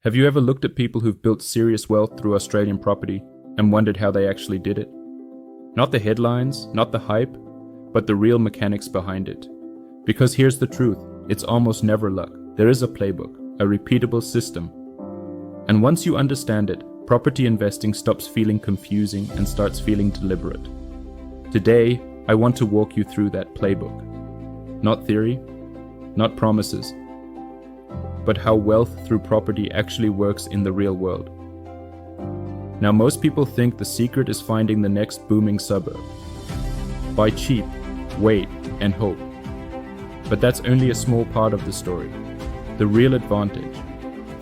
Have you ever looked at people who've built serious wealth through Australian property and wondered how they actually did it? Not the headlines, not the hype, but the real mechanics behind it. Because here's the truth, it's almost never luck. There is a playbook, a repeatable system. And once you understand it, property investing stops feeling confusing and starts feeling deliberate. Today, I want to walk you through that playbook. Not theory, not promises, but how wealth through property actually works in the real world. Now, most people think the secret is finding the next booming suburb. Buy cheap, wait, and hope. But that's only a small part of the story. The real advantage,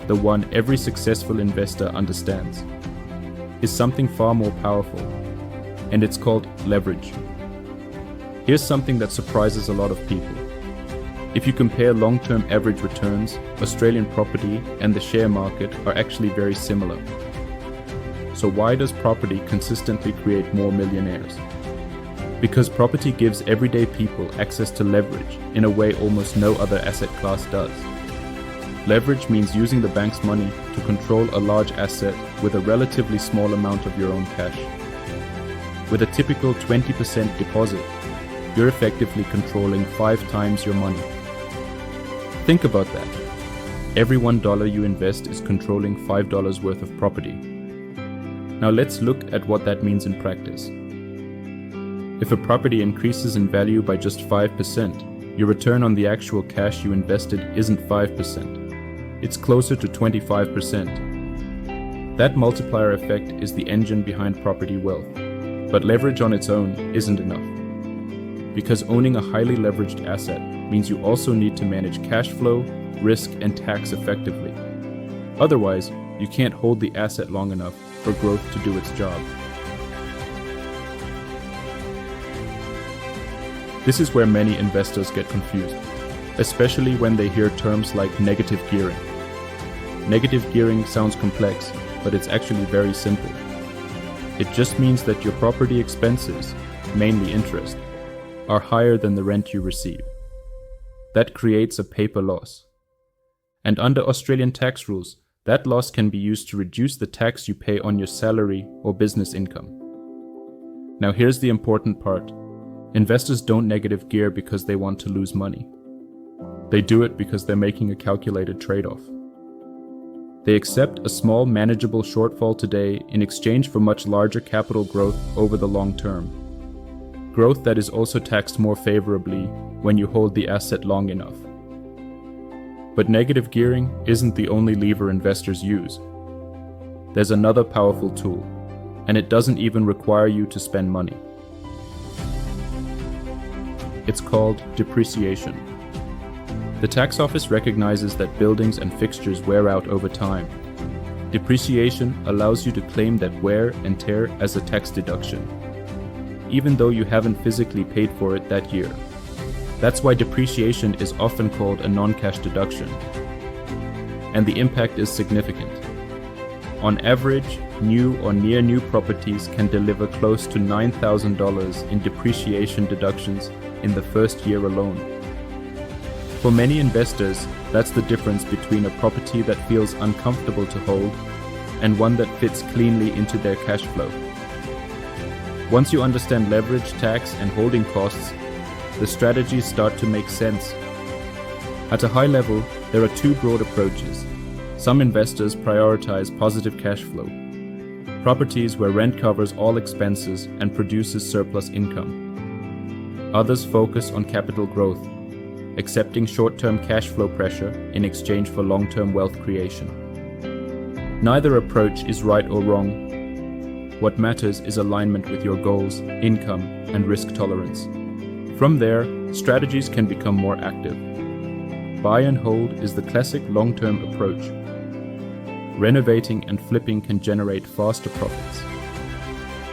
the one every successful investor understands, is something far more powerful, and it's called leverage. Here's something that surprises a lot of people. If you compare long-term average returns, Australian property and the share market are actually very similar. So why does property consistently create more millionaires? Because property gives everyday people access to leverage in a way almost no other asset class does. Leverage means using the bank's money to control a large asset with a relatively small amount of your own cash. With a typical 20% deposit, you're effectively controlling 5 times your money. Think about that. Every $1 you invest is controlling $5 worth of property. Now let's look at what that means in practice. If a property increases in value by just 5%, your return on the actual cash you invested isn't 5%. It's closer to 25%. That multiplier effect is the engine behind property wealth. But leverage on its own isn't enough. Because owning a highly leveraged asset means you also need to manage cash flow, risk, and tax effectively. Otherwise, you can't hold the asset long enough for growth to do its job. This is where many investors get confused, especially when they hear terms like negative gearing. Negative gearing sounds complex, but it's actually very simple. It just means that your property expenses, mainly interest, are higher than the rent you receive. That creates a paper loss. And under Australian tax rules, that loss can be used to reduce the tax you pay on your salary or business income. Now here's the important part. Investors don't negative gear because they want to lose money. They do it because they're making a calculated trade-off. They accept a small manageable shortfall today in exchange for much larger capital growth over the long term. Growth that is also taxed more favorably when you hold the asset long enough. But negative gearing isn't the only lever investors use. There's another powerful tool, and it doesn't even require you to spend money. It's called depreciation. The tax office recognizes that buildings and fixtures wear out over time. Depreciation allows you to claim that wear and tear as a tax deduction, even though you haven't physically paid for it that year. That's why depreciation is often called a non-cash deduction. And the impact is significant. On average, new or near new properties can deliver close to $9,000 in depreciation deductions in the first year alone. For many investors, that's the difference between a property that feels uncomfortable to hold and one that fits cleanly into their cash flow. Once you understand leverage, tax, and holding costs, the strategies start to make sense. At a high level, there are 2 broad approaches. Some investors prioritize positive cash flow, properties where rent covers all expenses and produces surplus income. Others focus on capital growth, accepting short-term cash flow pressure in exchange for long-term wealth creation. Neither approach is right or wrong. What matters is alignment with your goals, income, and risk tolerance. From there, strategies can become more active. Buy and hold is the classic long-term approach. Renovating and flipping can generate faster profits.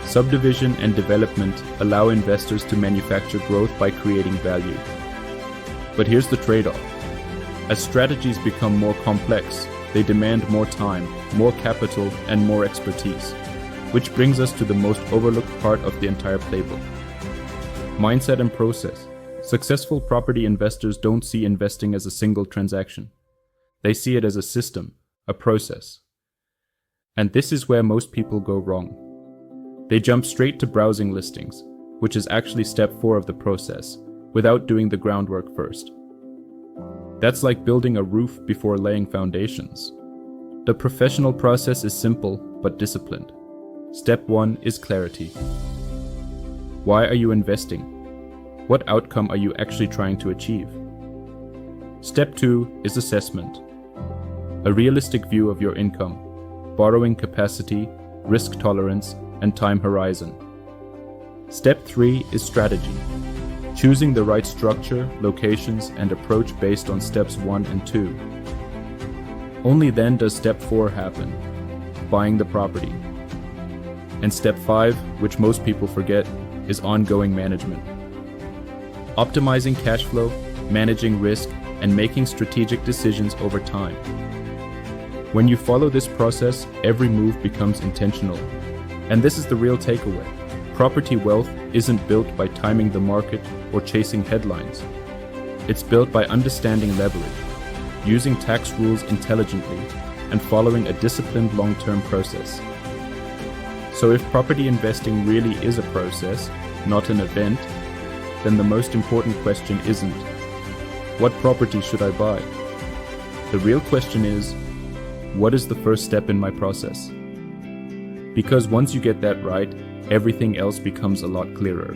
Subdivision and development allow investors to manufacture growth by creating value. But here's the trade-off. As strategies become more complex, they demand more time, more capital, and more expertise. Which brings us to the most overlooked part of the entire playbook. Mindset and process. Successful property investors don't see investing as a single transaction. They see it as a system, a process. And this is where most people go wrong. They jump straight to browsing listings, which is actually step 4 of the process, without doing the groundwork first. That's like building a roof before laying foundations. The professional process is simple but disciplined. Step 1 is clarity. Why are you investing? What outcome are you actually trying to achieve? Step 2 is assessment. A realistic view of your income, borrowing capacity, risk tolerance, and time horizon. Step 3 is strategy. Choosing the right structure, locations, and approach based on steps 1 and 2. Only then does step 4 happen, buying the property. And step 5, which most people forget, is ongoing management. Optimizing cash flow, managing risk, and making strategic decisions over time. When you follow this process, every move becomes intentional. And this is the real takeaway. Property wealth isn't built by timing the market or chasing headlines. It's built by understanding leverage, using tax rules intelligently, and following a disciplined long-term process. So if property investing really is a process, not an event, then the most important question isn't, what property should I buy? The real question is, what is the first step in my process? Because once you get that right, everything else becomes a lot clearer.